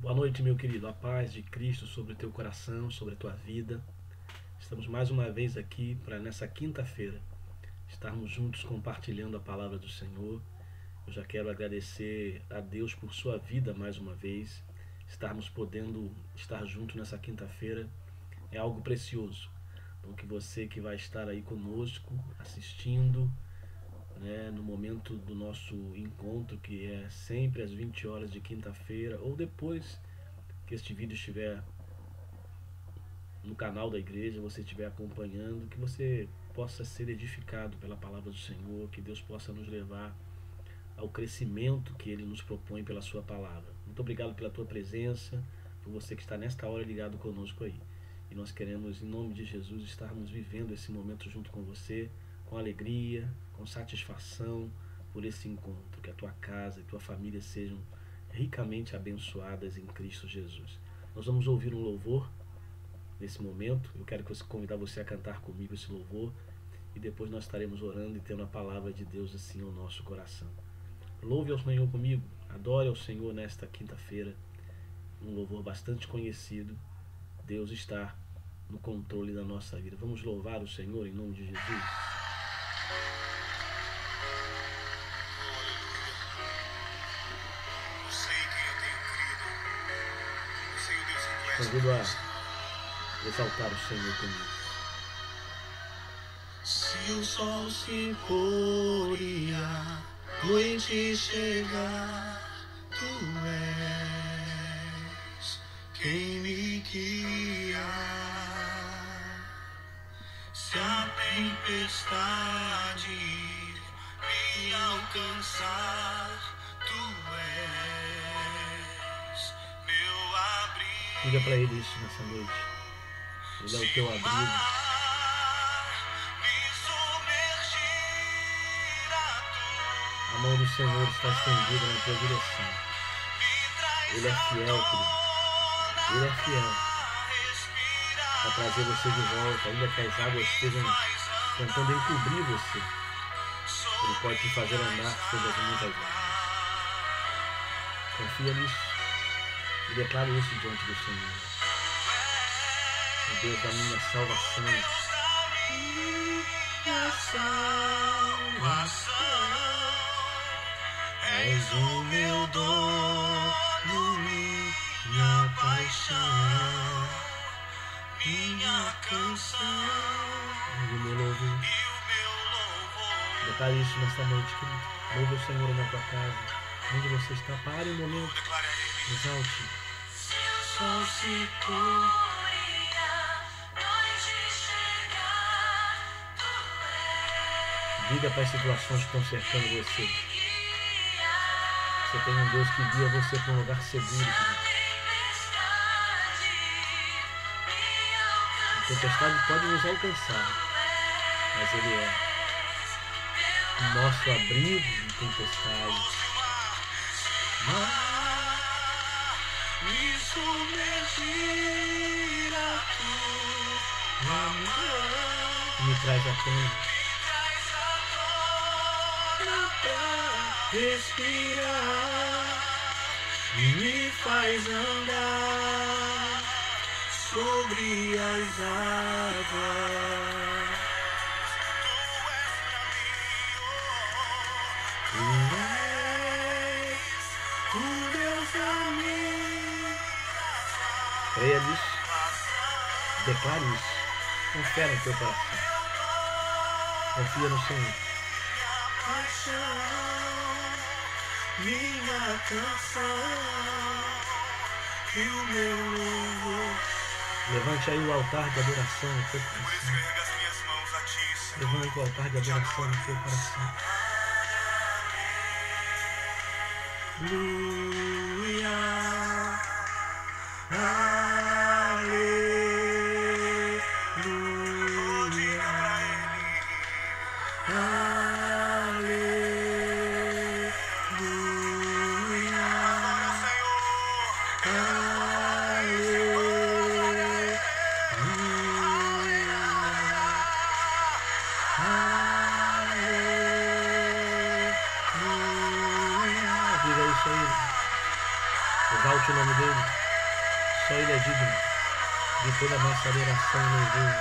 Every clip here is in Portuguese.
Boa noite, meu querido. A paz de Cristo sobre o teu coração, sobre a tua vida. Estamos mais uma vez aqui para nessa quinta-feira estarmos juntos compartilhando a palavra do Senhor. Eu já quero agradecer a Deus por sua vida mais uma vez. Estarmos podendo estar juntos nessa quinta-feira é algo precioso. Então que você que vai estar aí conosco, assistindo, né, no momento do nosso encontro, que é sempre às 20 horas de quinta-feira, ou depois que este vídeo estiver no canal da igreja, você estiver acompanhando, que você possa ser edificado pela palavra do Senhor, que Deus possa nos levar ao crescimento que Ele nos propõe pela sua palavra. Muito obrigado pela tua presença, por você que está nesta hora ligado conosco aí. E nós queremos, em nome de Jesus, estarmos vivendo esse momento junto com você, com alegria, com satisfação por esse encontro, que a tua casa e tua família sejam ricamente abençoadas em Cristo Jesus. Nós vamos ouvir um louvor nesse momento. Eu quero convidar você a cantar comigo esse louvor e depois nós estaremos orando e tendo a palavra de Deus assim ao nosso coração. Louve ao Senhor comigo, adore ao Senhor nesta quinta-feira, um louvor bastante conhecido. Deus está no controle da nossa vida. Vamos louvar o Senhor em nome de Jesus. Convido a exaltar o Senhor comigo. Se o sol se pôr e a noite chegar, tu és quem me guia. Se a tempestade me alcançar, tu és meu abrigo. Diga para Ele isso nessa noite. Ele é o teu abrigo. A mão do Senhor está estendida na tua direção. Ele é fiel, querido. Ele é fiel para trazer você de volta, ainda que as águas estejam tentando encobrir você. Ele pode te fazer andar sobre as muitas águas. Confia nisso e declare isso diante do Senhor. O Deus da minha salvação. Minha salvação. És o meu dono, minha paixão, minha canção E o meu louvor. Declare isso nesta noite, querido. Louve o Senhor na tua casa. Onde você está, pare um momento. Exalte. Se o sol se pôr e a noite chegar, tu Diga para as situações que estão cercando você. Você tem um Deus que guia você para um lugar seguro, querido. A tempestade pode nos alcançar, mas Ele é o nosso abrigo em tempestade. Me submergir a tua mão, Me traz à tona. pra respirar e me faz andar sobre as águas. Tu és o Deus a mim. Creia nisso. Declare isso. Confia no teu coração. Confia no Senhor. Paixão, minha canção e o meu louvor. Levante aí o altar de adoração no teu coração. Levante o altar de adoração no teu coração. Aleluia, Diga isso aí. Exalte o nome dele. Só ele é digno de toda a nossa adoração e louvor.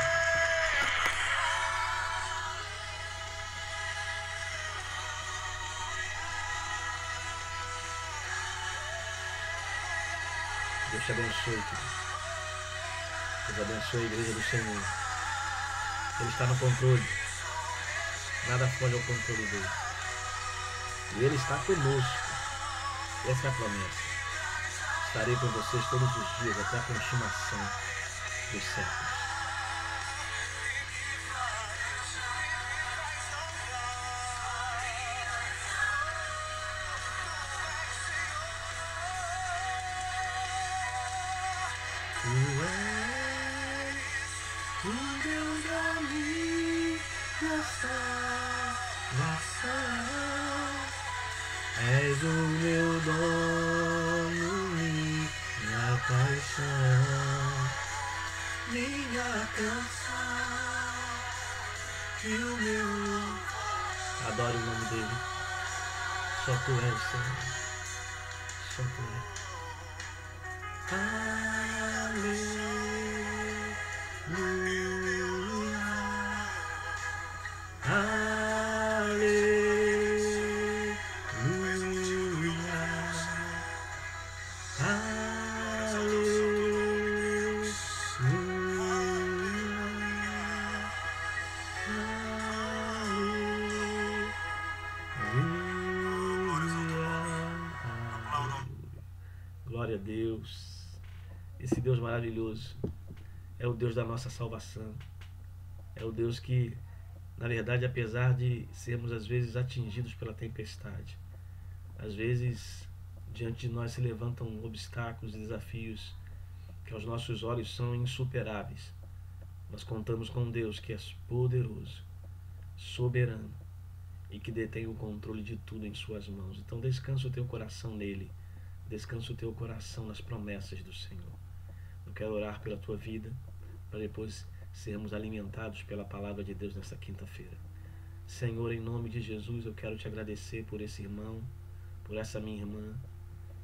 Deus te abençoe, querido. Deus abençoe a igreja do Senhor. Ele está no controle. Nada foge ao controle dele. E ele está conosco. Essa é a promessa. Estarei com vocês todos os dias até a consumação dos séculos. Tu és o Deus da minha salvação. És o meu dono, minha paixão, minha canção e o meu. Adore o nome dele. Só tu és, Senhor. Só tu és. Aleluia, Glória a Deus. Esse Deus maravilhoso é o Deus da nossa salvação. É o Deus que, na verdade, apesar de sermos às vezes atingidos pela tempestade, às vezes diante de nós se levantam obstáculos e desafios que aos nossos olhos são insuperáveis, nós contamos com um Deus que é poderoso, soberano e que detém o controle de tudo em suas mãos. Então descansa o teu coração nele, descansa o teu coração nas promessas do Senhor. Eu quero orar pela tua vida, para depois sermos alimentados pela palavra de Deus nesta quinta-feira. Senhor, em nome de Jesus, eu quero te agradecer por esse irmão, por essa minha irmã,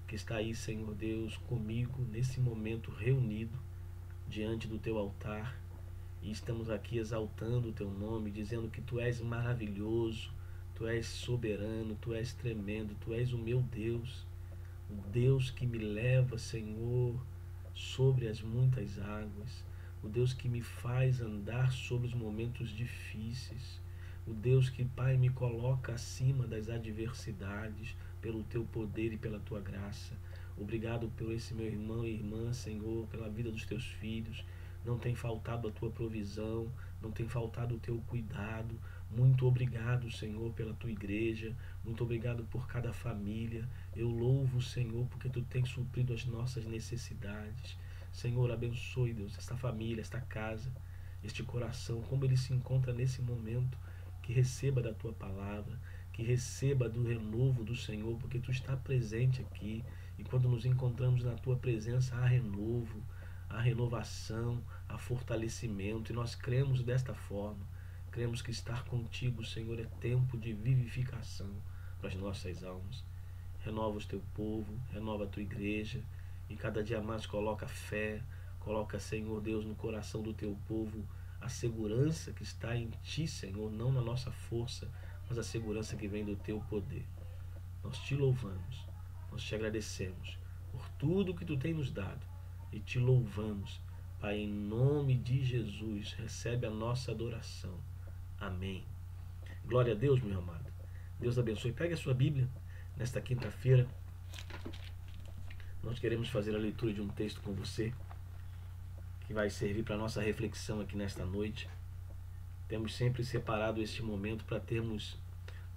que está aí, Senhor Deus, comigo nesse momento reunido diante do teu altar, e estamos aqui exaltando o teu nome, dizendo que tu és maravilhoso, tu és soberano, tu és tremendo, tu és o meu Deus, o Deus que me leva, Senhor, sobre as muitas águas, o Deus que me faz andar sobre os momentos difíceis, o Deus que, Pai, me coloca acima das adversidades, pelo teu poder e pela tua graça. Obrigado por esse meu irmão e irmã, Senhor, pela vida dos teus filhos. Não tem faltado a tua provisão, não tem faltado o teu cuidado. Muito obrigado, Senhor, pela tua igreja. Muito obrigado por cada família. Eu louvo, Senhor, porque tu tens suprido as nossas necessidades. Senhor, abençoe, Deus, esta família, esta casa, este coração, como ele se encontra nesse momento. Que receba da tua palavra, que receba do renovo do Senhor, porque tu está presente aqui. E quando nos encontramos na tua presença, há renovo, há renovação, há fortalecimento. E nós cremos desta forma. Cremos que estar contigo, Senhor, é tempo de vivificação para as nossas almas. Renova o teu povo, renova a tua igreja, e cada dia mais coloca fé, coloca, Senhor Deus, no coração do teu povo a segurança que está em ti, Senhor, não na nossa força, mas a segurança que vem do teu poder. Nós te louvamos, nós te agradecemos por tudo que tu tem nos dado e te louvamos, Pai, em nome de Jesus. Recebe a nossa adoração. Amém. Glória a Deus, meu amado. Deus abençoe. Pegue a sua Bíblia nesta quinta-feira. Nós queremos fazer a leitura de um texto com você, que vai servir para a nossa reflexão aqui nesta noite. Temos sempre separado este momento para termos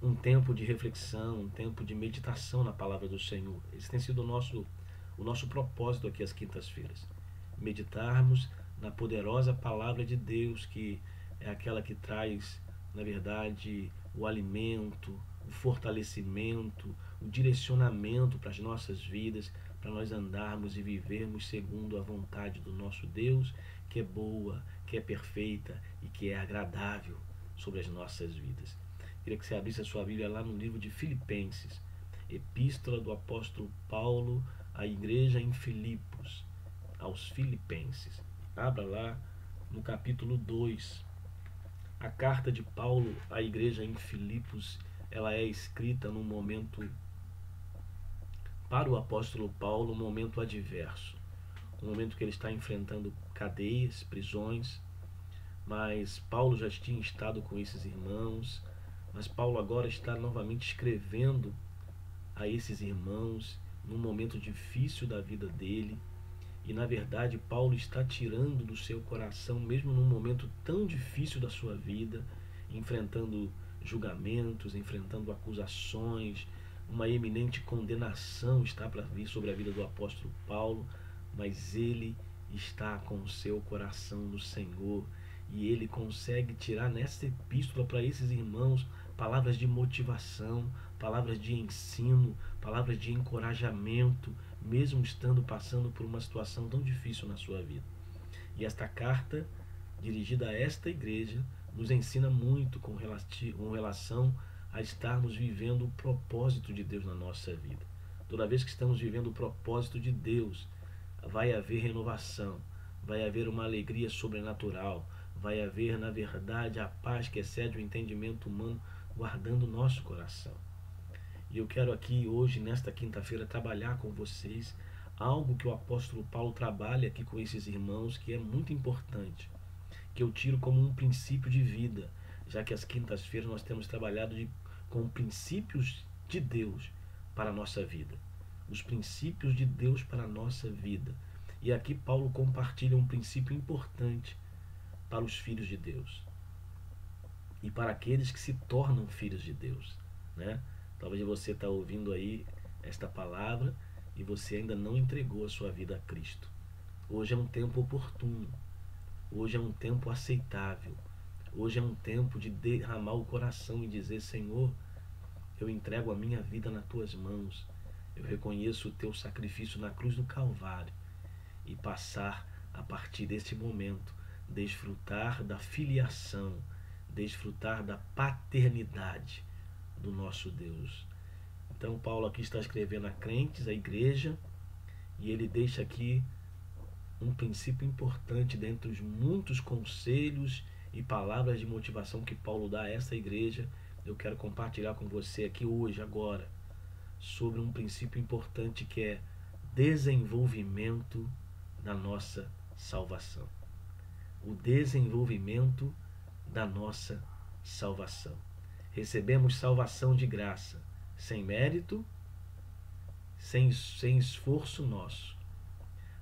um tempo de reflexão, um tempo de meditação na palavra do Senhor. Esse tem sido o nosso propósito aqui às quintas-feiras. Meditarmos na poderosa palavra de Deus, que é aquela que traz, na verdade, o alimento, o fortalecimento, o direcionamento para as nossas vidas, para nós andarmos e vivermos segundo a vontade do nosso Deus, que é boa, que é perfeita e que é agradável sobre as nossas vidas. Queria que você abrisse a sua Bíblia lá no livro de Filipenses, epístola do apóstolo Paulo à igreja em Filipos, aos filipenses. Abra lá no capítulo 2. A carta de Paulo à igreja em Filipos, ela é escrita num momento, para o apóstolo Paulo, um momento adverso. Um momento que ele está enfrentando cadeias, prisões, mas Paulo já tinha estado com esses irmãos, mas Paulo agora está novamente escrevendo a esses irmãos num momento difícil da vida dele. E na verdade Paulo está tirando do seu coração, mesmo num momento tão difícil da sua vida, enfrentando julgamentos, enfrentando acusações, uma eminente condenação está para vir sobre a vida do apóstolo Paulo, mas ele está com o seu coração no Senhor e ele consegue tirar nessa epístola para esses irmãos palavras de motivação, palavras de ensino, palavras de encorajamento, mesmo estando passando por uma situação tão difícil na sua vida. E esta carta, dirigida a esta igreja, nos ensina muito com relação a estarmos vivendo o propósito de Deus na nossa vida. Toda vez que estamos vivendo o propósito de Deus, vai haver renovação, vai haver uma alegria sobrenatural, vai haver, na verdade, a paz que excede o entendimento humano, guardando o nosso coração. E eu quero aqui hoje, nesta quinta-feira, trabalhar com vocês algo que o apóstolo Paulo trabalha aqui com esses irmãos, que é muito importante, que eu tiro como um princípio de vida, já que às quintas-feiras nós temos trabalhado com princípios de Deus para a nossa vida. Os princípios de Deus para a nossa vida. E aqui Paulo compartilha um princípio importante para os filhos de Deus e para aqueles que se tornam filhos de Deus, né? Talvez você está ouvindo aí esta palavra e você ainda não entregou a sua vida a Cristo. Hoje é um tempo oportuno, hoje é um tempo aceitável, hoje é um tempo de derramar o coração e dizer: Senhor, eu entrego a minha vida nas tuas mãos, eu reconheço o teu sacrifício na cruz do Calvário, e passar a partir deste momento, desfrutar da filiação, desfrutar da paternidade do nosso Deus. Então Paulo aqui está escrevendo a crentes, a igreja, e ele deixa aqui um princípio importante dentre os muitos conselhos e palavras de motivação que Paulo dá a essa igreja. Eu quero compartilhar com você aqui hoje, agora, sobre um princípio importante que é desenvolvimento da nossa salvação. O desenvolvimento da nossa salvação. Recebemos salvação de graça, sem mérito, sem esforço nosso.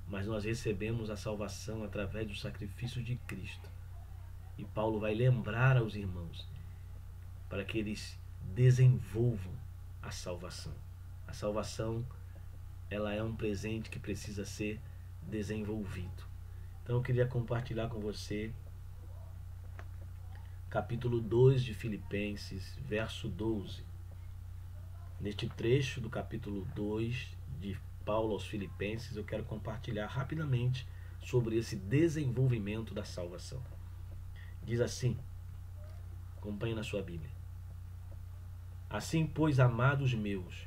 Mas nós recebemos a salvação através do sacrifício de Cristo. E Paulo vai lembrar aos irmãos para que eles desenvolvam a salvação. A salvação, ela é um presente que precisa ser desenvolvido. Então eu queria compartilhar com você capítulo 2 de Filipenses, verso 12. Neste trecho do capítulo 2 de Paulo aos Filipenses, eu quero compartilhar rapidamente sobre esse desenvolvimento da salvação. Diz assim, acompanhe na sua Bíblia: Assim, pois, amados meus,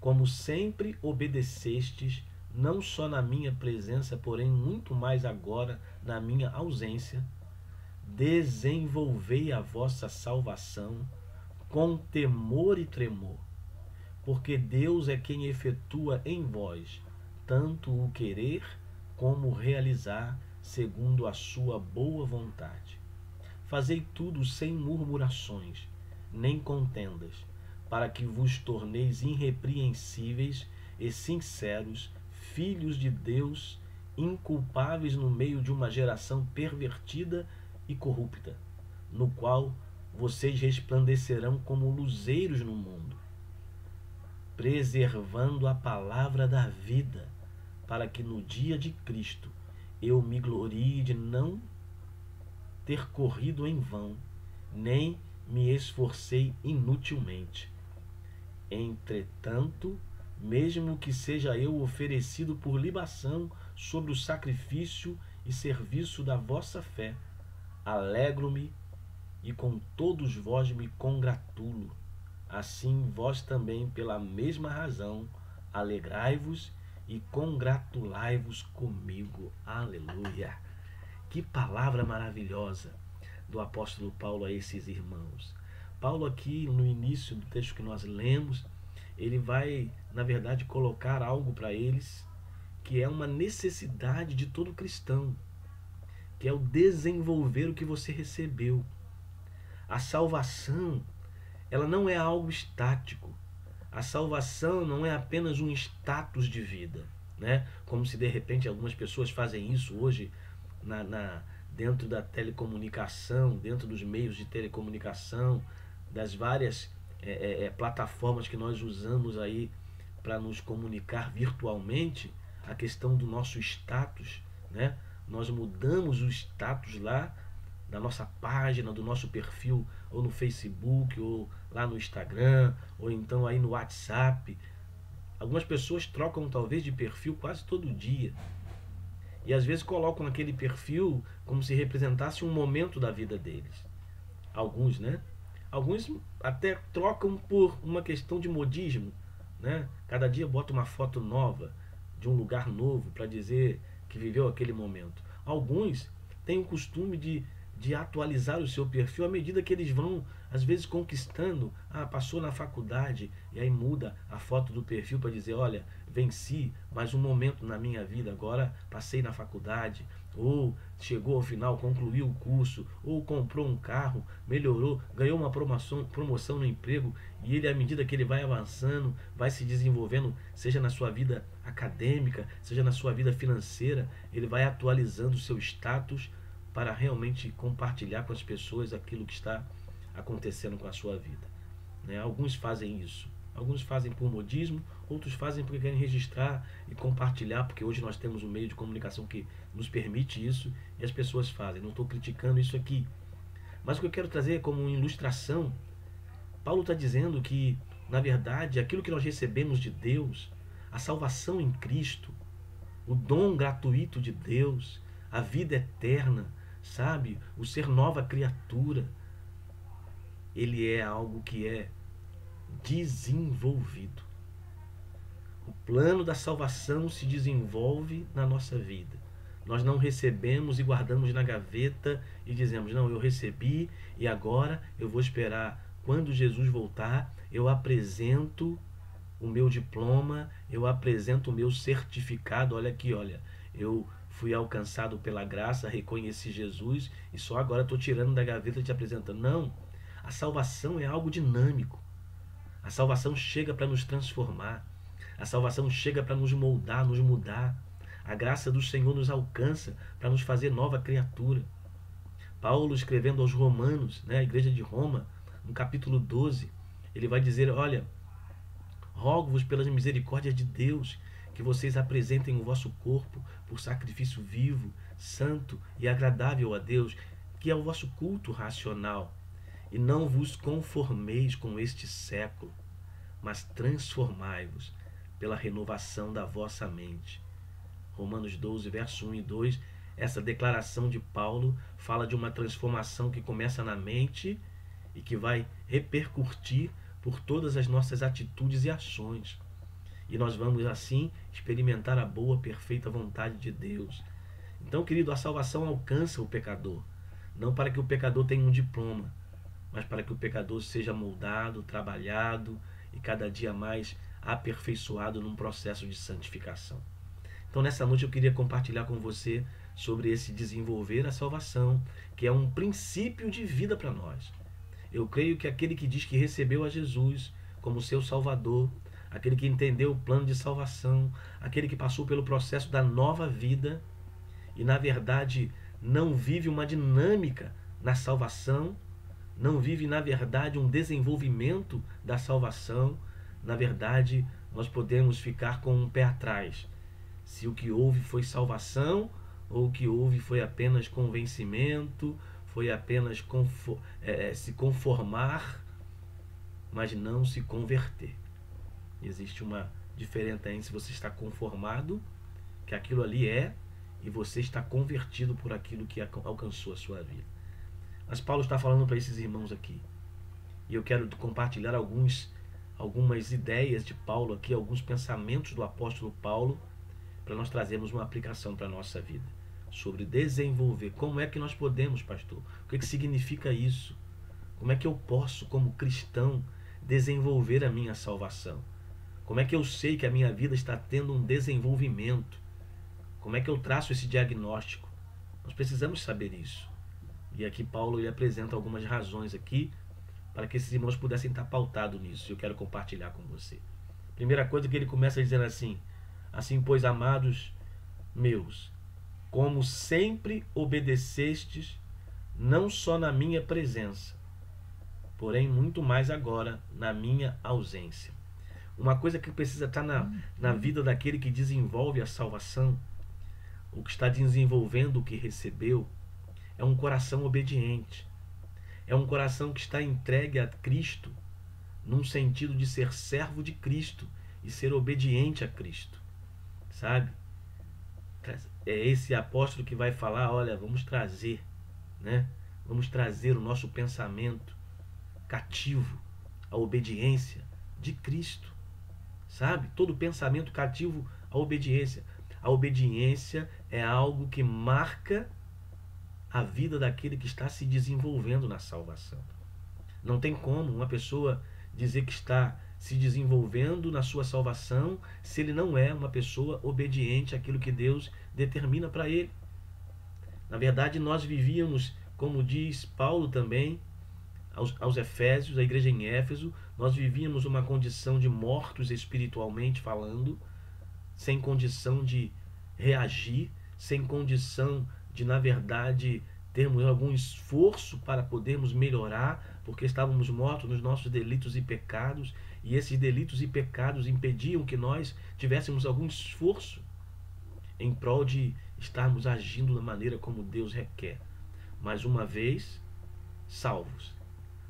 como sempre obedecestes, não só na minha presença, porém muito mais agora na minha ausência, desenvolvei a vossa salvação com temor e tremor, porque Deus é quem efetua em vós tanto o querer como o realizar segundo a sua boa vontade. Fazei tudo sem murmurações, nem contendas, para que vos torneis irrepreensíveis e sinceros, filhos de Deus, inculpáveis no meio de uma geração pervertida e corrupta, no qual vocês resplandecerão como luzeiros no mundo, preservando a palavra da vida, para que no dia de Cristo eu me glorie de não ter corrido em vão, nem me esforcei inutilmente. Entretanto, mesmo que seja eu oferecido por libação sobre o sacrifício e serviço da vossa fé, alegro-me e com todos vós me congratulo. Assim vós também, pela mesma razão, alegrai-vos e congratulai-vos comigo. Aleluia! Que palavra maravilhosa do apóstolo Paulo a esses irmãos. Paulo aqui no início do texto que nós lemos, ele vai, na verdade, colocar algo para eles que é uma necessidade de todo cristão, que é o desenvolver o que você recebeu. A salvação, ela não é algo estático. A salvação não é apenas um status de vida, né? Como se de repente algumas pessoas fazem isso hoje dentro da telecomunicação, dentro dos meios de telecomunicação, das várias plataformas que nós usamos aí para nos comunicar virtualmente, a questão do nosso status, né? Nós mudamos o status lá da nossa página, do nosso perfil, ou no Facebook, ou lá no Instagram, ou então aí no WhatsApp. Algumas pessoas trocam talvez de perfil quase todo dia. E às vezes colocam aquele perfil como se representasse um momento da vida deles. Alguns, né? Alguns até trocam por uma questão de modismo, né? Cada dia bota uma foto nova, de um lugar novo, para dizer que viveu aquele momento. Alguns têm o costume de atualizar o seu perfil à medida que eles vão, às vezes, conquistando. Passou na faculdade, e aí muda a foto do perfil para dizer, olha, venci mais um momento na minha vida, agora passei na faculdade, ou chegou ao final, concluiu o curso, ou comprou um carro, melhorou, ganhou uma promoção no emprego, e ele, à medida que ele vai avançando, vai se desenvolvendo, seja na sua vida acadêmica, seja na sua vida financeira, ele vai atualizando o seu status para realmente compartilhar com as pessoas aquilo que está acontecendo com a sua vida, né? Alguns fazem isso, alguns fazem por modismo, outros fazem porque querem registrar e compartilhar, porque hoje nós temos um meio de comunicação que nos permite isso, e as pessoas fazem. Não estou criticando isso aqui, mas o que eu quero trazer como ilustração, Paulo está dizendo que, na verdade, aquilo que nós recebemos de Deus, a salvação em Cristo, o dom gratuito de Deus, a vida eterna, sabe, o ser nova criatura, ele é algo que é desenvolvido. O plano da salvação se desenvolve na nossa vida. Nós não recebemos e guardamos na gaveta e dizemos, não, eu recebi e agora eu vou esperar quando Jesus voltar, eu apresento o meu diploma, eu apresento o meu certificado, olha aqui, olha, eu fui alcançado pela graça, reconheci Jesus e só agora estou tirando da gaveta e te apresentando. Não, a salvação é algo dinâmico. A salvação chega para nos transformar. A salvação chega para nos moldar, nos mudar. A graça do Senhor nos alcança para nos fazer nova criatura. Paulo, escrevendo aos Romanos, né, a igreja de Roma, no capítulo 12, ele vai dizer, olha, rogo-vos pelas misericórdias de Deus, que vocês apresentem o vosso corpo por sacrifício vivo, santo e agradável a Deus, que é o vosso culto racional. E não vos conformeis com este século, mas transformai-vos pela renovação da vossa mente. Romanos 12, verso 1 e 2, essa declaração de Paulo fala de uma transformação que começa na mente e que vai repercutir por todas as nossas atitudes e ações. E nós vamos assim experimentar a boa, perfeita vontade de Deus. Então, querido, a salvação alcança o pecador, não para que o pecador tenha um diploma, mas para que o pecador seja moldado, trabalhado e cada dia mais aperfeiçoado num processo de santificação. Então, nessa noite eu queria compartilhar com você sobre esse desenvolver a salvação, que é um princípio de vida para nós. Eu creio que aquele que diz que recebeu a Jesus como seu Salvador, aquele que entendeu o plano de salvação, aquele que passou pelo processo da nova vida e, na verdade, não vive uma dinâmica na salvação, não vive, na verdade, um desenvolvimento da salvação, na verdade, nós podemos ficar com um pé atrás. Se o que houve foi salvação ou o que houve foi apenas convencimento, foi apenas se conformar, mas não se converter. Existe uma diferença aí se você está conformado, que aquilo ali é, e você está convertido por aquilo que alcançou a sua vida. Mas Paulo está falando para esses irmãos aqui. E eu quero compartilhar algumas ideias de Paulo aqui, alguns pensamentos do apóstolo Paulo, para nós trazermos uma aplicação para a nossa vida. Sobre desenvolver. Como é que nós podemos, pastor? O que significa isso? Como é que eu posso, como cristão, desenvolver a minha salvação? Como é que eu sei que a minha vida está tendo um desenvolvimento? Como é que eu traço esse diagnóstico? Nós precisamos saber isso. E aqui Paulo ele apresenta algumas razões aqui para que esses irmãos pudessem estar pautados nisso. E eu quero compartilhar com você. Primeira coisa que ele começa dizendo assim: assim, pois, amados meus, como sempre obedecestes, não só na minha presença, porém muito mais agora na minha ausência. Uma coisa que precisa estar na vida daquele que desenvolve a salvação, o que está desenvolvendo o que recebeu, é um coração obediente. É um coração que está entregue a Cristo, num sentido de ser servo de Cristo e ser obediente a Cristo. Sabe? É esse apóstolo que vai falar, olha, vamos trazer, né? Vamos trazer o nosso pensamento cativo à obediência de Cristo. Sabe? Todo pensamento cativo à obediência. A obediência é algo que marca a vida daquele que está se desenvolvendo na salvação. Não tem como uma pessoa dizer que está se desenvolvendo na sua salvação se ele não é uma pessoa obediente àquilo que Deus determina para ele. Na verdade, nós vivíamos, como diz Paulo também, aos Efésios, a igreja em Éfeso, nós vivíamos uma condição de mortos espiritualmente falando, sem condição de reagir, sem condição de, na verdade, termos algum esforço para podermos melhorar, porque estávamos mortos nos nossos delitos e pecados, e esses delitos e pecados impediam que nós tivéssemos algum esforço em prol de estarmos agindo da maneira como Deus requer. Mas uma vez salvos,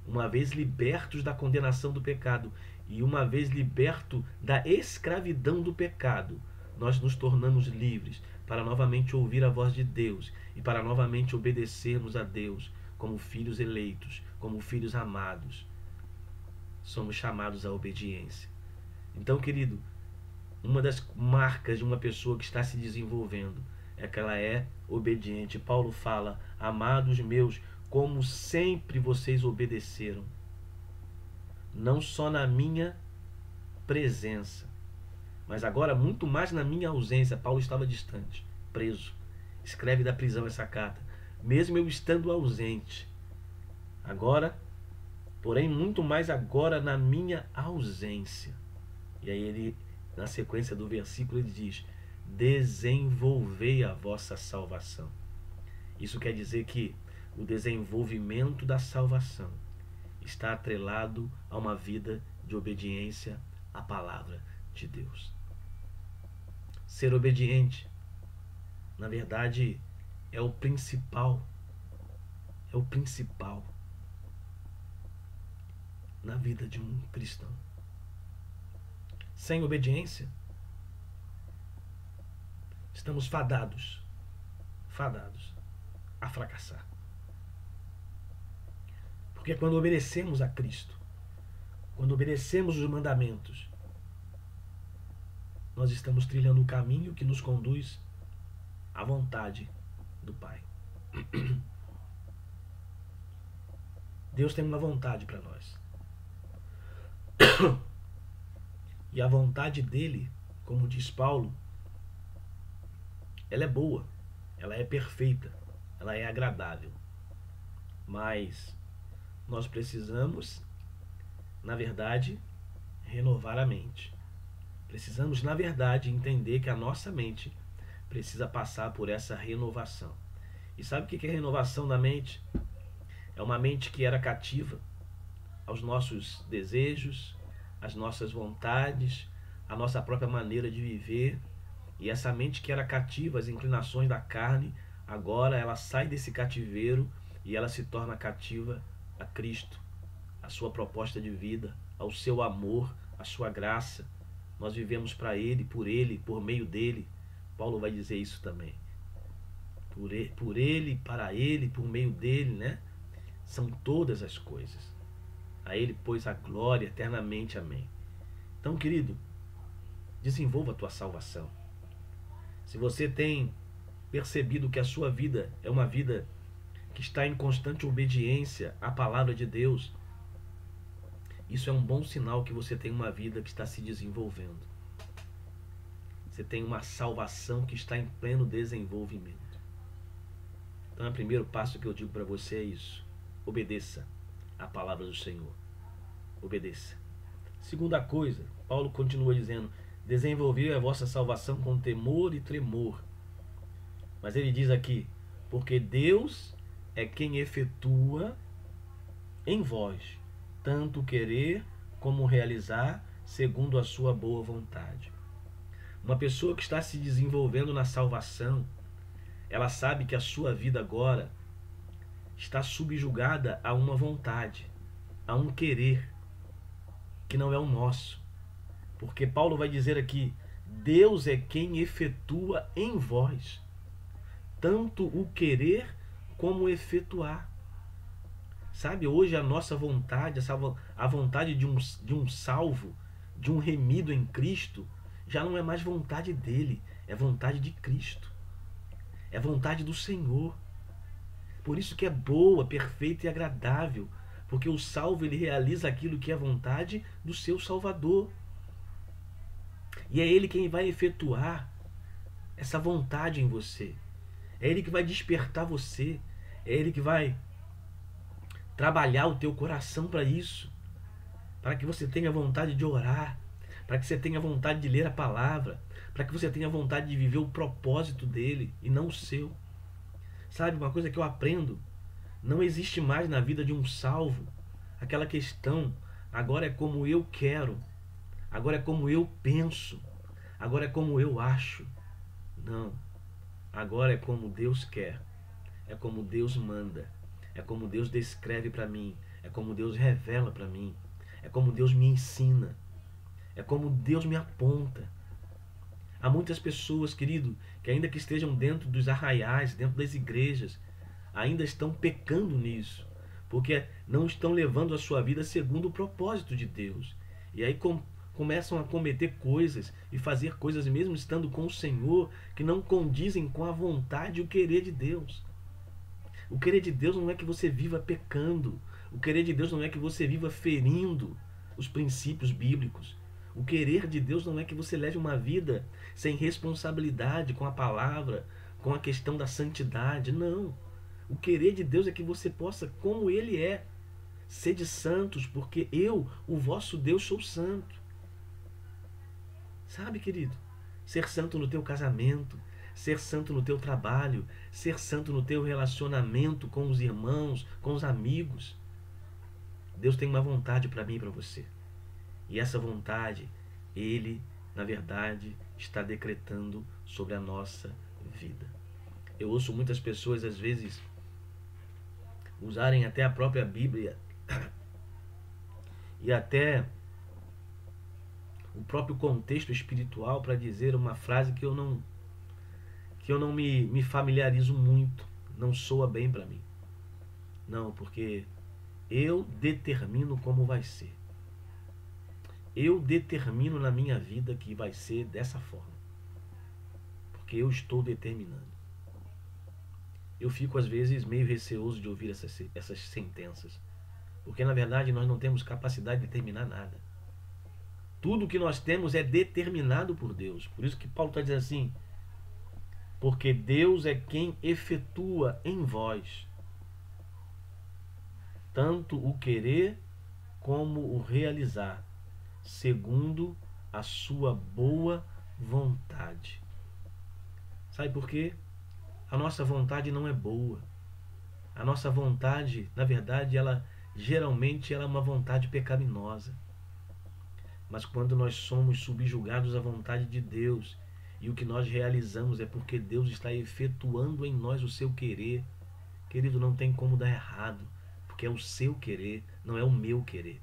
uma vez libertos da condenação do pecado e uma vez liberto da escravidão do pecado, nós nos tornamos livres para novamente ouvir a voz de Deus e para novamente obedecermos a Deus como filhos eleitos, como filhos amados. Somos chamados à obediência. Então, querido, uma das marcas de uma pessoa que está se desenvolvendo é que ela é obediente. Paulo fala, amados meus, como sempre vocês obedeceram, não só na minha presença, mas agora muito mais na minha ausência. Paulo estava distante, preso. Escreve da prisão essa carta. Mesmo eu estando ausente, agora, porém muito mais agora na minha ausência. E aí ele, na sequência do versículo, ele diz, desenvolvei a vossa salvação. Isso quer dizer que o desenvolvimento da salvação está atrelado a uma vida de obediência à palavra de Deus. Ser obediente, na verdade, é o principal na vida de um cristão. Sem obediência, estamos fadados a fracassar. Porque quando obedecemos a Cristo, quando obedecemos os mandamentos, nós estamos trilhando um caminho que nos conduz à vontade do Pai. Deus tem uma vontade para nós. E a vontade dele, como diz Paulo, ela é boa, ela é perfeita, ela é agradável. Mas nós precisamos, na verdade, renovar a mente. Precisamos, na verdade, entender que a nossa mente precisa passar por essa renovação. E sabe o que é renovação da mente? É uma mente que era cativa aos nossos desejos, às nossas vontades, à nossa própria maneira de viver. E essa mente que era cativa às inclinações da carne, agora ela sai desse cativeiro e ela se torna cativa a Cristo, a sua proposta de vida, ao seu amor, a sua graça. Nós vivemos para Ele, por meio dEle. Paulo vai dizer isso também. Por Ele, para Ele, por meio dEle, né? São todas as coisas. A Ele, pois, a glória eternamente. Amém. Então, querido, desenvolva a tua salvação. se você tem percebido que a sua vida é uma vida que está em constante obediência à palavra de Deus, isso é um bom sinal que você tem uma vida que está se desenvolvendo. Você tem uma salvação que está em pleno desenvolvimento. Então, o primeiro passo que eu digo para você é isso: obedeça à palavra do Senhor. Obedeça. Segunda coisa, Paulo continua dizendo: desenvolvei a vossa salvação com temor e tremor. Mas ele diz aqui: porque Deus é quem efetua em vós tanto querer como realizar segundo a sua boa vontade. Uma pessoa que está se desenvolvendo na salvação, ela sabe que a sua vida agora está subjugada a uma vontade, a um querer que não é o nosso. Porque Paulo vai dizer aqui: Deus é quem efetua em vós tanto o querer como o efetuar. Sabe, hoje a nossa vontade, a vontade de um salvo, de um remido em Cristo, já não é mais vontade dele, é vontade de Cristo. É vontade do Senhor. Por isso que é boa, perfeita e agradável, porque o salvo ele realiza aquilo que é vontade do seu Salvador. E é ele quem vai efetuar essa vontade em você. É ele que vai despertar você. É ele que vai trabalhar o teu coração para isso, para que você tenha vontade de orar, para que você tenha vontade de ler a palavra, para que você tenha vontade de viver o propósito dele e não o seu. Sabe, uma coisa que eu aprendo: não existe mais na vida de um salvo aquela questão, agora é como eu quero, agora é como eu penso, agora é como eu acho. Não, agora é como Deus quer, é como Deus manda, é como Deus descreve para mim, é como Deus revela para mim, é como Deus me ensina, é como Deus me aponta. Há muitas pessoas, querido, que ainda que estejam dentro dos arraiais, dentro das igrejas, ainda estão pecando nisso, porque não estão levando a sua vida segundo o propósito de Deus. E aí começam a cometer coisas e fazer coisas, mesmo estando com o Senhor, que não condizem com a vontade e o querer de Deus. O querer de Deus não é que você viva pecando. O querer de Deus não é que você viva ferindo os princípios bíblicos. O querer de Deus não é que você leve uma vida sem responsabilidade com a palavra, com a questão da santidade. Não. O querer de Deus é que você possa, como Ele é, sede santos, porque eu, o vosso Deus, sou santo. Sabe, querido? Ser santo no teu casamento, ser santo no teu trabalho, ser santo no teu relacionamento com os irmãos, com os amigos. Deus tem uma vontade para mim e para você. E essa vontade, Ele, na verdade, está decretando sobre a nossa vida. Eu ouço muitas pessoas, às vezes, usarem até a própria Bíblia e até o próprio contexto espiritual para dizer uma frase que eu não me familiarizo muito, não soa bem para mim. Não, porque eu determino como vai ser. Eu determino na minha vida que vai ser dessa forma. Porque eu estou determinando. Eu fico às vezes meio receoso de ouvir essas sentenças. Porque na verdade nós não temos capacidade de determinar nada. Tudo que nós temos é determinado por Deus. Por isso que Paulo está dizendo assim: porque Deus é quem efetua em vós tanto o querer como o realizar, segundo a sua boa vontade. Sabe por quê? A nossa vontade não é boa. A nossa vontade, na verdade, geralmente ela é uma vontade pecaminosa. Mas quando nós somos subjugados à vontade de Deus, e o que nós realizamos é porque Deus está efetuando em nós o seu querer, querido, não tem como dar errado, porque é o seu querer, não é o meu querer.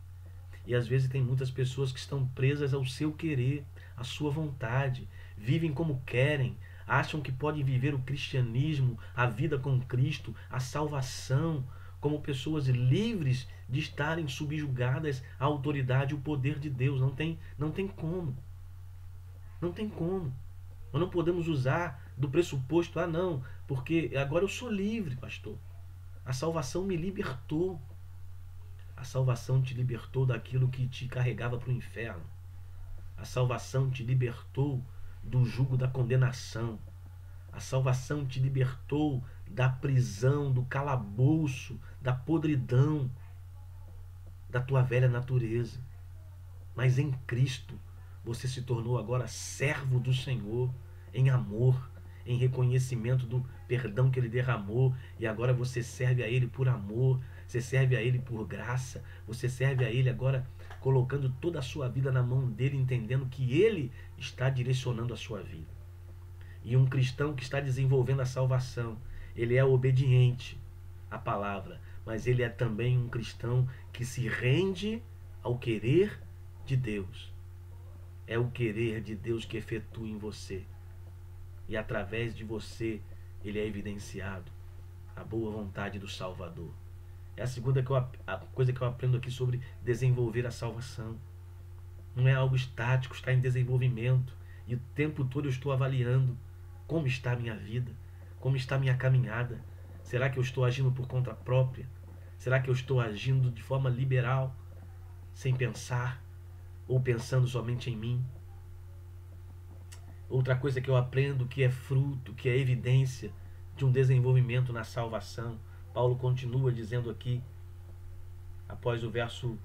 E às vezes tem muitas pessoas que estão presas ao seu querer, à sua vontade, vivem como querem, acham que podem viver o cristianismo, a vida com Cristo, a salvação, como pessoas livres de estarem subjugadas à autoridade e ao poder de Deus. Não tem como. Não tem como. Nós não podemos usar do pressuposto, não, porque agora eu sou livre, pastor. A salvação me libertou. A salvação te libertou daquilo que te carregava para o inferno. A salvação te libertou do jugo da condenação. A salvação te libertou da prisão, do calabouço, da podridão, da tua velha natureza. Mas em Cristo você se tornou agora servo do Senhor, em amor, em reconhecimento do perdão que Ele derramou, e agora você serve a Ele por amor, você serve a Ele por graça, você serve a Ele agora colocando toda a sua vida na mão dEle, entendendo que Ele está direcionando a sua vida. E um cristão que está desenvolvendo a salvação, ele é obediente à palavra, mas ele é também um cristão que se rende ao querer de Deus. É o querer de Deus que efetua em você. E através de você, ele é evidenciado a boa vontade do Salvador. É a segunda coisa que eu aprendo aqui sobre desenvolver a salvação. Não é algo estático, está em desenvolvimento. E o tempo todo eu estou avaliando como está a minha vida, como está a minha caminhada. Será que eu estou agindo por conta própria? Será que eu estou agindo de forma liberal, sem pensar, ou pensando somente em mim? Outra coisa que eu aprendo que é fruto, que é evidência de um desenvolvimento na salvação. Paulo continua dizendo aqui, após o verso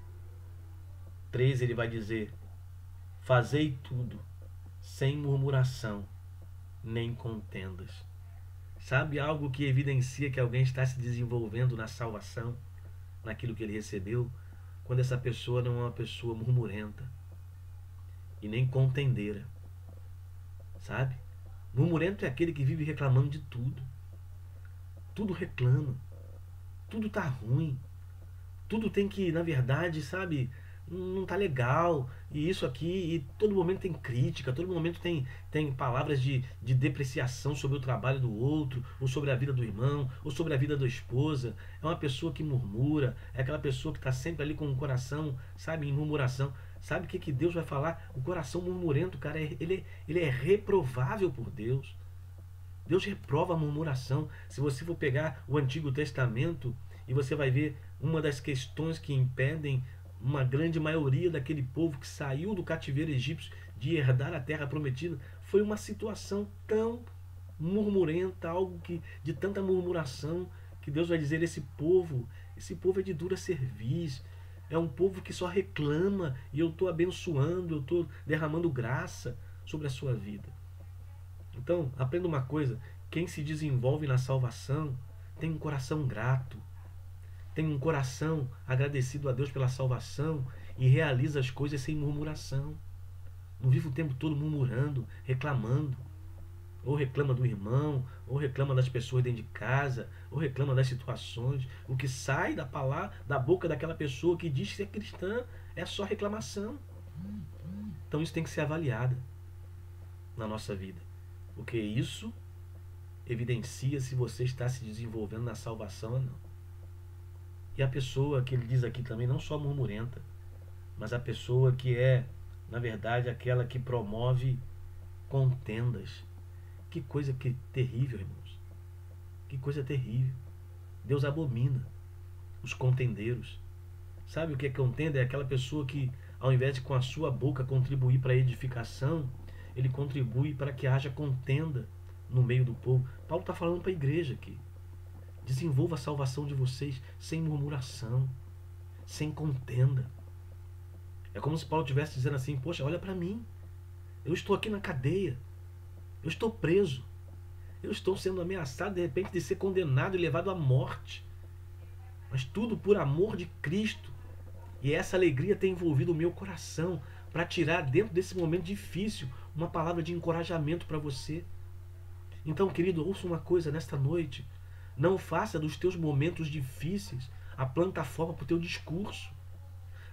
3, ele vai dizer: fazei tudo sem murmuração, nem contendas. Sabe algo que evidencia que alguém está se desenvolvendo na salvação, naquilo que ele recebeu? Quando essa pessoa não é uma pessoa murmurenta e nem contendeira. Sabe? Murmurento é aquele que vive reclamando de tudo. Tudo reclama. Tudo tá ruim. Tudo tem que, na verdade, sabe, não tá legal. E isso aqui, e todo momento tem crítica, todo momento tem palavras de depreciação sobre o trabalho do outro, ou sobre a vida do irmão, ou sobre a vida da esposa. É uma pessoa que murmura, é aquela pessoa que está sempre ali com o coração, sabe, em murmuração. Sabe o que Deus vai falar? O coração murmurento, cara, ele é reprovável por Deus. Deus reprova a murmuração. Se você for pegar o Antigo Testamento, e você vai ver uma das questões que impedem uma grande maioria daquele povo que saiu do cativeiro egípcio de herdar a terra prometida, foi uma situação tão murmurenta, algo que de tanta murmuração, que Deus vai dizer: esse povo é de dura cerviz, é um povo que só reclama, e eu estou abençoando, eu estou derramando graça sobre a sua vida. Então, aprenda uma coisa: quem se desenvolve na salvação tem um coração grato, tem um coração agradecido a Deus pela salvação e realiza as coisas sem murmuração. Não vive o tempo todo murmurando, reclamando. Ou reclama do irmão, ou reclama das pessoas dentro de casa, ou reclama das situações. O que sai da palavra, da boca daquela pessoa que diz que é cristã, é só reclamação. Então isso tem que ser avaliado na nossa vida, porque isso evidencia se você está se desenvolvendo na salvação ou não. E a pessoa que ele diz aqui também, não só murmurenta, mas a pessoa que é, na verdade, aquela que promove contendas. Que coisa que terrível, irmãos. Que coisa terrível. Deus abomina os contendeiros. Sabe o que é contenda? É aquela pessoa que, ao invés de com a sua boca contribuir para a edificação, ele contribui para que haja contenda no meio do povo. Paulo está falando para a igreja aqui. Desenvolva a salvação de vocês sem murmuração, sem contenda. É como se Paulo estivesse dizendo assim: poxa, olha para mim. Eu estou aqui na cadeia. Eu estou preso. Eu estou sendo ameaçado de repente de ser condenado e levado à morte. Mas tudo por amor de Cristo. E essa alegria tem envolvido o meu coração para tirar dentro desse momento difícil uma palavra de encorajamento para você. Então, querido, ouça uma coisa nesta noite. Não faça dos teus momentos difíceis a plataforma para o teu discurso.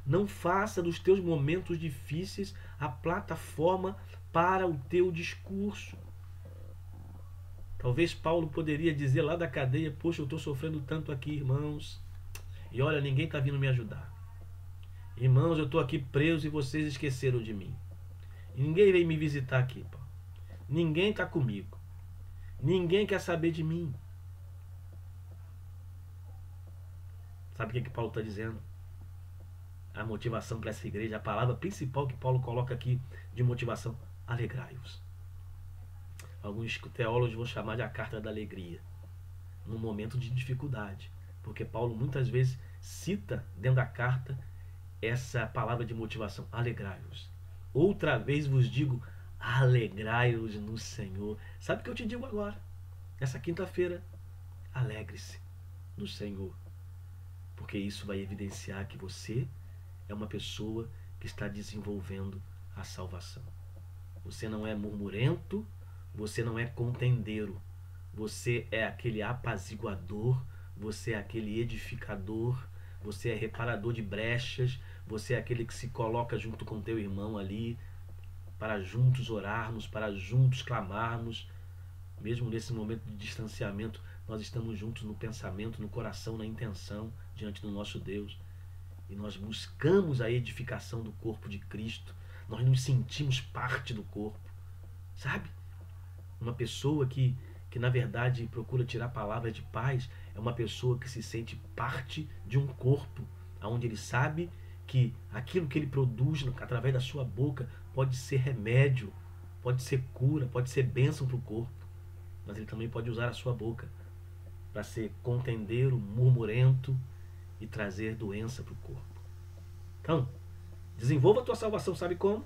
Não faça dos teus momentos difíceis a plataforma para o teu discurso. Talvez Paulo poderia dizer lá da cadeia: poxa, eu estou sofrendo tanto aqui, irmãos, e olha, ninguém está vindo me ajudar. Irmãos, eu estou aqui preso e vocês esqueceram de mim. E ninguém veio me visitar aqui, Paulo. Ninguém está comigo. Ninguém quer saber de mim. Sabe o que Paulo está dizendo? A motivação para essa igreja, a palavra principal que Paulo coloca aqui de motivação: alegrai-vos. Alguns teólogos vão chamar de a carta da alegria, num momento de dificuldade, porque Paulo muitas vezes cita dentro da carta essa palavra de motivação: alegrai-vos. Outra vez vos digo, alegrai-vos no Senhor. Sabe o que eu te digo agora? Nessa quinta-feira, alegre-se no Senhor, porque isso vai evidenciar que você é uma pessoa que está desenvolvendo a salvação. Você não é murmurento, você não é contendeiro, você é aquele apaziguador, você é aquele edificador, você é reparador de brechas, você é aquele que se coloca junto com teu irmão ali, para juntos orarmos, para juntos clamarmos. Mesmo nesse momento de distanciamento, nós estamos juntos no pensamento, no coração, na intenção, diante do nosso Deus. E nós buscamos a edificação do corpo de Cristo. Nós nos sentimos parte do corpo. Sabe? Uma pessoa que na verdade procura tirar palavras de paz é uma pessoa que se sente parte de um corpo, onde ele sabe que aquilo que ele produz através da sua boca pode ser remédio, pode ser cura, pode ser bênção para o corpo. Mas ele também pode usar a sua boca para ser contendeiro, murmurento e trazer doença para o corpo. Então, desenvolva a tua salvação, sabe como?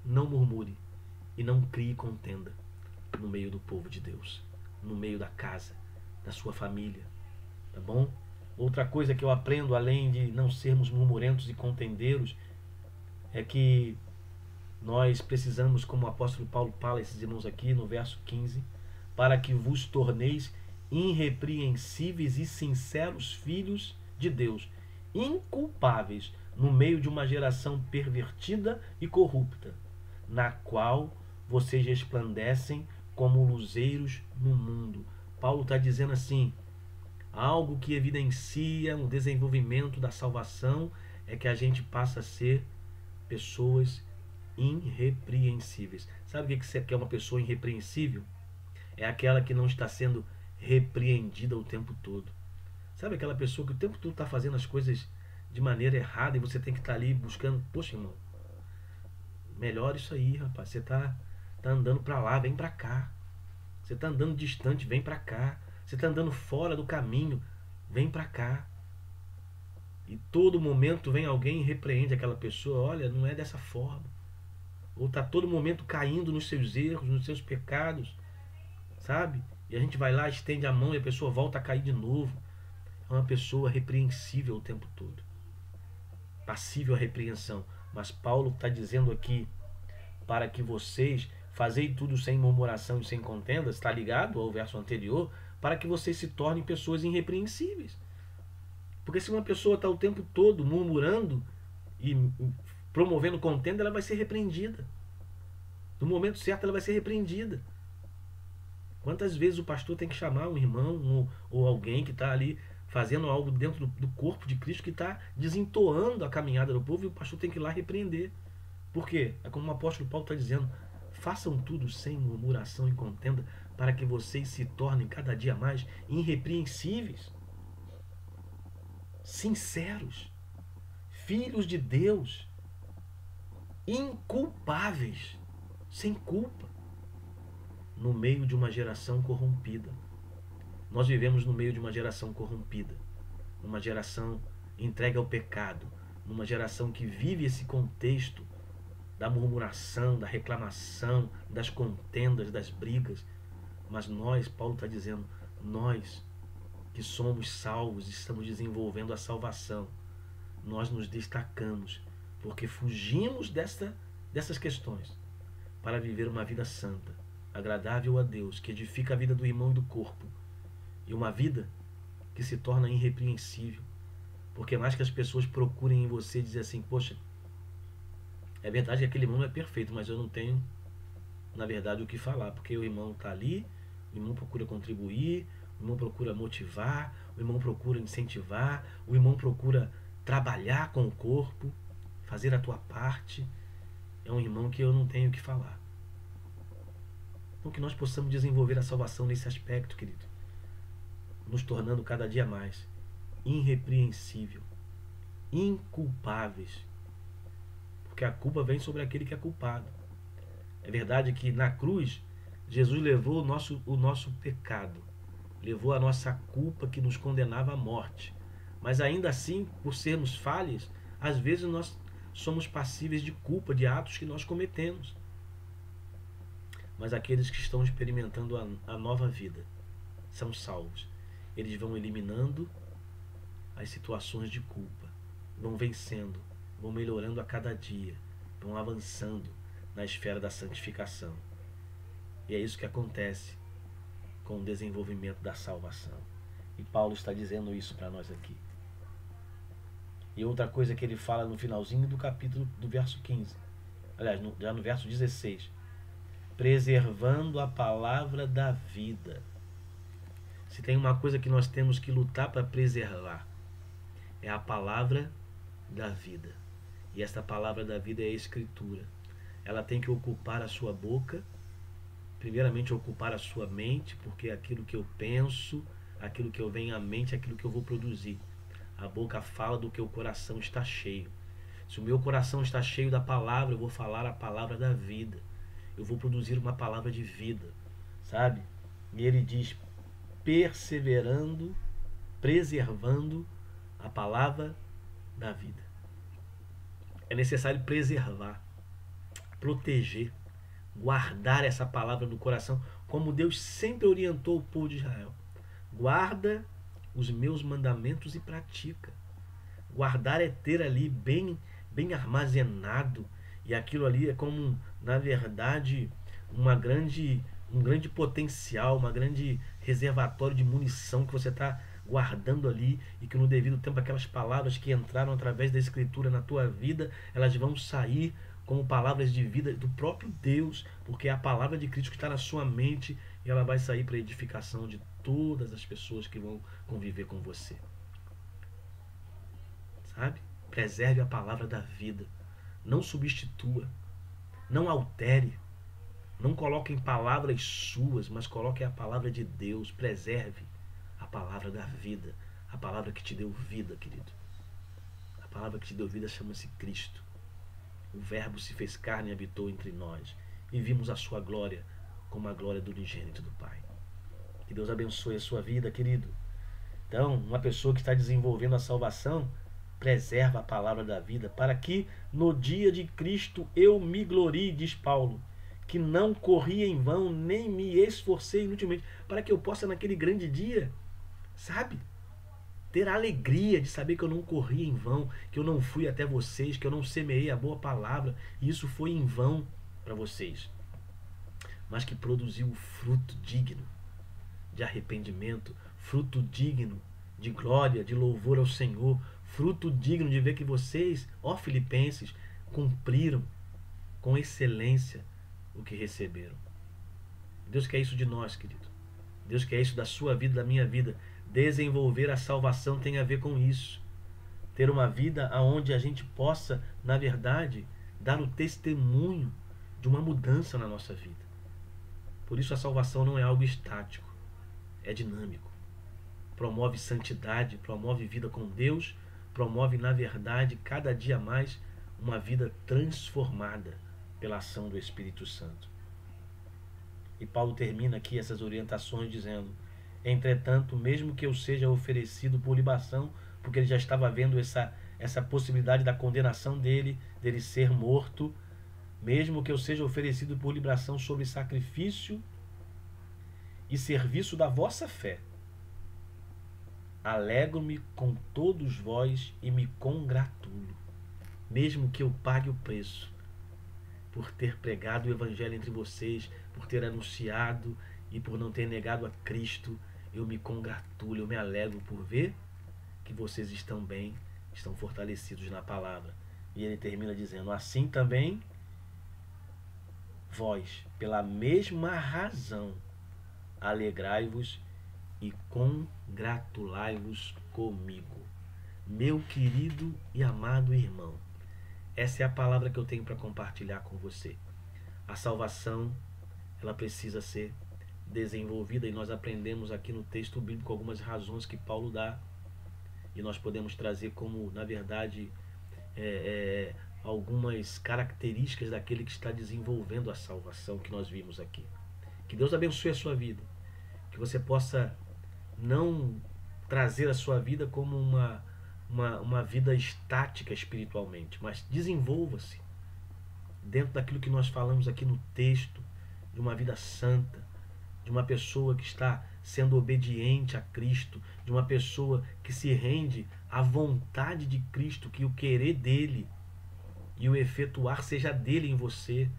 Não murmure e não crie contenda no meio do povo de Deus, no meio da casa, da sua família, tá bom? Outra coisa que eu aprendo, além de não sermos murmurentos e contendeiros, é que nós precisamos, como o apóstolo Paulo fala a esses irmãos aqui no verso 15, para que vos torneis irrepreensíveis e sinceros filhos de Deus, inculpáveis no meio de uma geração pervertida e corrupta, na qual vocês resplandecem como luzeiros no mundo. Paulo está dizendo assim, algo que evidencia um desenvolvimento da salvação é que a gente passa a ser pessoas irrepreensíveis. Sabe o que é uma pessoa irrepreensível? É aquela que não está sendo repreendida o tempo todo. Sabe aquela pessoa que o tempo todo está fazendo as coisas de maneira errada e você tem que estar ali buscando, poxa irmão, melhor isso aí, rapaz, você está andando para lá, vem para cá. Você está andando distante, vem para cá. Você está andando fora do caminho, vem para cá. E todo momento vem alguém e repreende aquela pessoa, olha, não é dessa forma. Ou está todo momento caindo nos seus erros, nos seus pecados, sabe? E a gente vai lá, estende a mão e a pessoa volta a cair de novo. É uma pessoa repreensível o tempo todo, passível à repreensão. Mas Paulo está dizendo aqui, para que vocês fazei tudo sem murmuração e sem contenda, está ligado ao verso anterior, para que vocês se tornem pessoas irrepreensíveis. Porque se uma pessoa está o tempo todo murmurando e promovendo contenda, ela vai ser repreendida. No momento certo ela vai ser repreendida. Quantas vezes o pastor tem que chamar um irmão ou alguém que está ali fazendo algo dentro do corpo de Cristo, que está desentoando a caminhada do povo, e o pastor tem que ir lá repreender. Por quê? É como o apóstolo Paulo está dizendo, façam tudo sem murmuração e contenda, para que vocês se tornem cada dia mais irrepreensíveis, sinceros, filhos de Deus, inculpáveis, sem culpa, no meio de uma geração corrompida. Nós vivemos no meio de uma geração corrompida, uma geração entregue ao pecado, numa geração que vive esse contexto da murmuração, da reclamação, das contendas, das brigas. Mas nós, Paulo está dizendo, nós que somos salvos, estamos desenvolvendo a salvação, nós nos destacamos, porque fugimos dessas questões para viver uma vida santa, agradável a Deus, que edifica a vida do irmão e do corpo, e uma vida que se torna irrepreensível. Porque mais que as pessoas procurem em você dizer assim, poxa, é verdade que aquele irmão não é perfeito, mas eu não tenho, na verdade, o que falar, porque o irmão está ali, o irmão procura contribuir, o irmão procura motivar, o irmão procura incentivar, o irmão procura trabalhar com o corpo, fazer a tua parte. É um irmão que eu não tenho o que falar. Então que nós possamos desenvolver a salvação nesse aspecto, querido, nos tornando cada dia mais irrepreensível, inculpáveis, porque a culpa vem sobre aquele que é culpado. É verdade que na cruz Jesus levou o nosso pecado, levou a nossa culpa que nos condenava à morte, mas ainda assim, por sermos falhas, às vezes nós somos passíveis de culpa de atos que nós cometemos. Mas aqueles que estão experimentando a nova vida são salvos. Eles vão eliminando as situações de culpa, vão vencendo, vão melhorando a cada dia, vão avançando na esfera da santificação. E é isso que acontece com o desenvolvimento da salvação. E Paulo está dizendo isso para nós aqui. E outra coisa que ele fala no finalzinho do capítulo, do verso 15. Aliás, já no verso 16. Preservando a palavra da vida. Se tem uma coisa que nós temos que lutar para preservar, é a palavra da vida. E esta palavra da vida é a Escritura. Ela tem que ocupar a sua boca, primeiramente ocupar a sua mente, porque é aquilo que eu penso, aquilo que eu venho à mente, é aquilo que eu vou produzir. A boca fala do que o coração está cheio. Se o meu coração está cheio da palavra, eu vou falar a palavra da vida. Eu vou produzir uma palavra de vida, sabe? E ele diz, perseverando, preservando a palavra da vida. É necessário preservar, proteger, guardar essa palavra no coração, como Deus sempre orientou o povo de Israel. Guarda os meus mandamentos e pratica. Guardar é ter ali bem armazenado, e aquilo ali é como, na verdade, um grande potencial, uma grande reservatório de munição que você está guardando ali, e que no devido tempo aquelas palavras que entraram através da Escritura na tua vida, elas vão sair como palavras de vida do próprio Deus, porque é a palavra de Cristo que está na sua mente, e ela vai sair para a edificação de todas as pessoas que vão conviver com você. Sabe? Preserve a palavra da vida. Não substitua. Não altere. Não coloque em palavras suas, mas coloque a palavra de Deus. Preserve a palavra da vida. A palavra que te deu vida, querido. A palavra que te deu vida chama-se Cristo. O Verbo se fez carne e habitou entre nós. E vimos a sua glória como a glória do unigênito do Pai. Que Deus abençoe a sua vida, querido. Então, uma pessoa que está desenvolvendo a salvação, preserva a palavra da vida, para que no dia de Cristo eu me glorie, diz Paulo, que não corri em vão, nem me esforcei inutilmente, para que eu possa naquele grande dia, sabe, ter a alegria de saber que eu não corri em vão, que eu não fui até vocês, que eu não semeei a boa palavra, e isso foi em vão para vocês, mas que produziu o fruto digno de arrependimento, fruto digno de glória, de louvor ao Senhor, fruto digno de ver que vocês, ó Filipenses, cumpriram com excelência o que receberam. Deus quer isso de nós, querido. Deus quer isso da sua vida, da minha vida. Desenvolver a salvação tem a ver com isso. Ter uma vida onde a gente possa, na verdade, dar o testemunho de uma mudança na nossa vida. Por isso a salvação não é algo estático, é dinâmico. Promove santidade, promove vida com Deus, promove, na verdade, cada dia mais uma vida transformada pela ação do Espírito Santo. E Paulo termina aqui essas orientações dizendo, entretanto, mesmo que eu seja oferecido por libação, porque ele já estava vendo essa possibilidade da condenação dele ser morto, mesmo que eu seja oferecido por libação sobre sacrifício e serviço da vossa fé, alegro-me com todos vós e me congratulo, mesmo que eu pague o preço, por ter pregado o Evangelho entre vocês, por ter anunciado e por não ter negado a Cristo, eu me congratulo, eu me alegro por ver que vocês estão bem, estão fortalecidos na palavra. E ele termina dizendo, assim também vós, pela mesma razão, alegrai-vos e congratulai-vos comigo. Meu querido e amado irmão, essa é a palavra que eu tenho para compartilhar com você. A salvação, ela precisa ser desenvolvida, e nós aprendemos aqui no texto bíblico algumas razões que Paulo dá, e nós podemos trazer como, na verdade, algumas características daquele que está desenvolvendo a salvação que nós vimos aqui. Que Deus abençoe a sua vida, que você possa não trazer a sua vida como uma vida estática espiritualmente, mas desenvolva-se dentro daquilo que nós falamos aqui no texto, de uma vida santa, de uma pessoa que está sendo obediente a Cristo, de uma pessoa que se rende à vontade de Cristo, que o querer dele e o efetuar seja dele em você,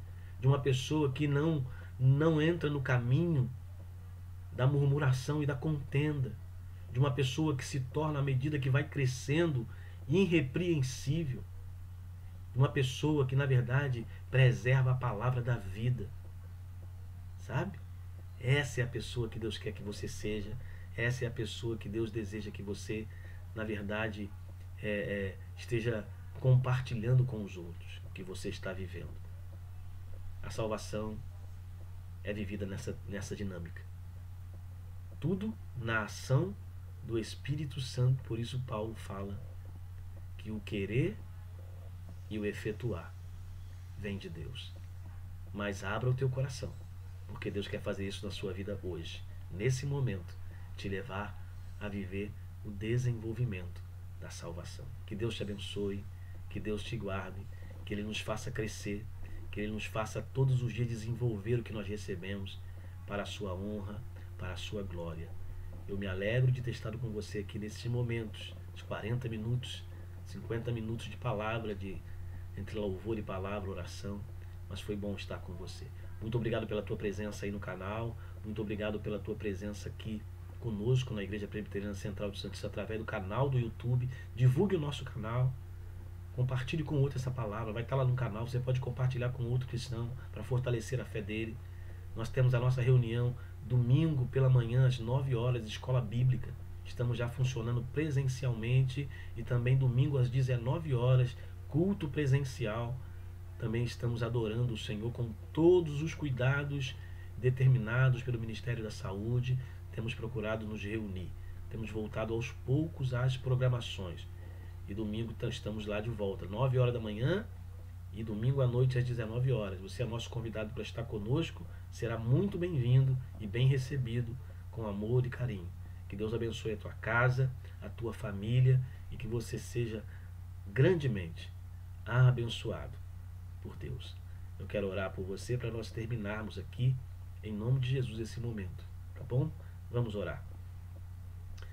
de uma pessoa que não entra no caminho da murmuração e da contenda, de uma pessoa que se torna, à medida que vai crescendo, irrepreensível, de uma pessoa que, na verdade, preserva a palavra da vida, sabe? Essa é a pessoa que Deus quer que você seja, essa é a pessoa que Deus deseja que você, na verdade, esteja compartilhando com os outros o que você está vivendo. A salvação é vivida nessa dinâmica. Tudo na ação do Espírito Santo. Por isso Paulo fala que o querer e o efetuar vem de Deus. Mas abra o teu coração, porque Deus quer fazer isso na sua vida hoje, nesse momento, te levar a viver o desenvolvimento da salvação. Que Deus te abençoe, que Deus te guarde, que Ele nos faça crescer, que Ele nos faça todos os dias desenvolver o que nós recebemos para a sua honra, para a sua glória. Eu me alegro de ter estado com você aqui nesses momentos, de 40 minutos, 50 minutos de palavra, entre louvor e palavra, oração, mas foi bom estar com você. Muito obrigado pela tua presença aí no canal, muito obrigado pela tua presença aqui conosco na Igreja Presbiteriana Central de Santos, através do canal do YouTube. Divulgue o nosso canal, compartilhe com outro essa palavra, vai estar lá no canal, você pode compartilhar com outro cristão para fortalecer a fé dele. Nós temos a nossa reunião domingo pela manhã às 9 horas, escola bíblica. Estamos já funcionando presencialmente, e também domingo às 19 horas, culto presencial. Também estamos adorando o Senhor com todos os cuidados determinados pelo Ministério da Saúde. Temos procurado nos reunir. Temos voltado aos poucos às programações. E domingo estamos lá de volta, 9 horas da manhã, e domingo à noite às 19 horas. Você é nosso convidado para estar conosco. Será muito bem-vindo e bem recebido com amor e carinho. Que Deus abençoe a tua casa, a tua família, e que você seja grandemente abençoado por Deus. Eu quero orar por você para nós terminarmos aqui, em nome de Jesus, esse momento. Tá bom? Vamos orar.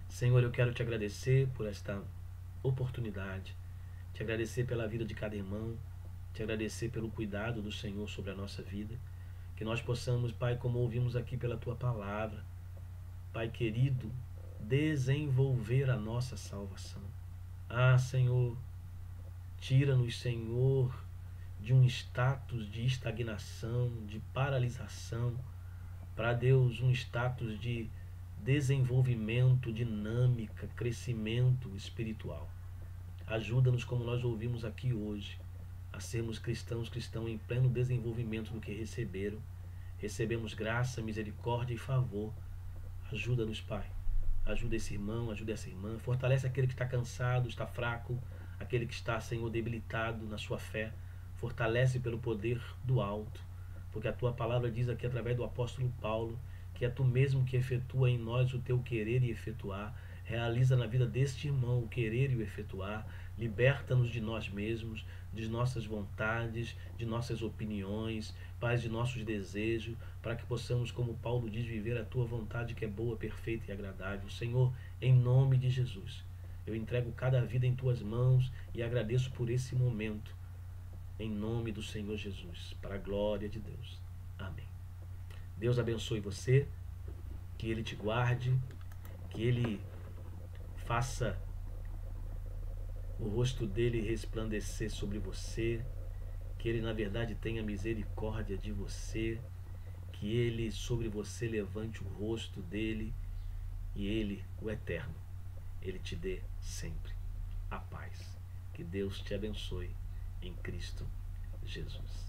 Senhor, eu quero te agradecer por esta oportunidade, te agradecer pela vida de cada irmão, te agradecer pelo cuidado do Senhor sobre a nossa vida. Que nós possamos, Pai, como ouvimos aqui pela tua palavra, Pai querido, desenvolver a nossa salvação. Ah, Senhor, tira-nos, Senhor, de um status de estagnação, de paralisação, para Deus um status de desenvolvimento, dinâmica, crescimento espiritual. Ajuda-nos, como nós ouvimos aqui hoje, a sermos cristãos em pleno desenvolvimento do que receberam. Recebemos graça, misericórdia e favor. Ajuda-nos, Pai. Ajuda esse irmão, ajuda essa irmã. Fortalece aquele que está cansado, está fraco, aquele que está, Senhor, debilitado na sua fé. Fortalece pelo poder do alto, porque a tua palavra diz aqui através do apóstolo Paulo que é tu mesmo que efetua em nós o teu querer e efetuar. Realiza na vida deste irmão o querer e o efetuar. Liberta-nos de nós mesmos, de nossas vontades, de nossas opiniões, Pai, de nossos desejos, para que possamos, como Paulo diz, viver a tua vontade, que é boa, perfeita e agradável. Senhor, em nome de Jesus, eu entrego cada vida em tuas mãos e agradeço por esse momento, em nome do Senhor Jesus, para a glória de Deus. Amém. Deus abençoe você, que Ele te guarde, que Ele faça o rosto dele resplandecer sobre você, que Ele, na verdade, tenha misericórdia de você, que Ele sobre você levante o rosto dele, e Ele, o Eterno, Ele te dê sempre a paz. Que Deus te abençoe em Cristo Jesus.